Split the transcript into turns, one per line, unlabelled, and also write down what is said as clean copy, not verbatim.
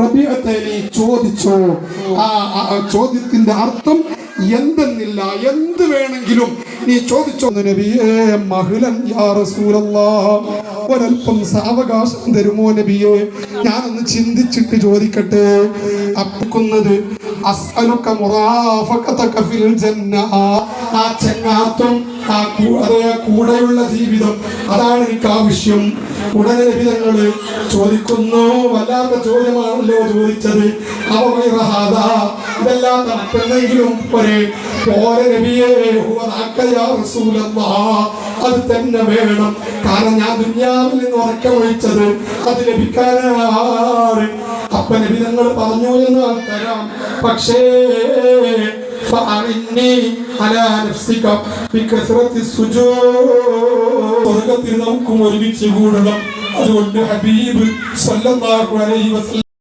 റബീഅത്തലി ചോദിച്ചു. ആ ചോദ്യത്തിന്റെ അർത്ഥം എന്തെന്നില്ല, എന്ത് വേണമെങ്കിലും നീ ചോദിച്ചോ നബിയേ. മഹ്ലൻ യാ റസൂലല്ലാഹ്, ഒരൽപ്പം സാവകാശം തരുമോ നബിയേ, ഞാനൊന്ന് ചിന്തിച്ചിട്ട് ചോദിക്കട്ടെ. അപ്പുന്നത് അസ്അലുക മുറാഫഖതക ഫിൽ ജന്ന, ആ ചങ്ങാത്തം, ആ കൂടെയുള്ള ജീവിതം, അതാണ് എനിക്ക് ആവശ്യം. ഉടനെ നബിതങ്ങള് ചോദിക്കുന്നു, വല്ലാത്ത ചോദ്യമാണല്ലോ ചോദിച്ചത്. ഇതെല്ലാം തണുപ്പെന്നെങ്കിലും പോലെ നബിയേ, അത് തന്നെ വേണം. കാരണം ഞാൻ ദുനിയാവിൽ നിന്ന് ഉറക്കമൊഴിച്ചത് അത് ലഭിക്കാനാണ്. അപ്പൊ നബിതങ്ങൾ പറഞ്ഞു എന്ന് തരാം, പക്ഷേ സ്വർഗത്തിൽ നമുക്കും ഒരുമിച്ച് കൂടണം. അതുകൊണ്ട് ഹബീബ് സല്ലല്ലാഹു അലൈഹി വസല്ലം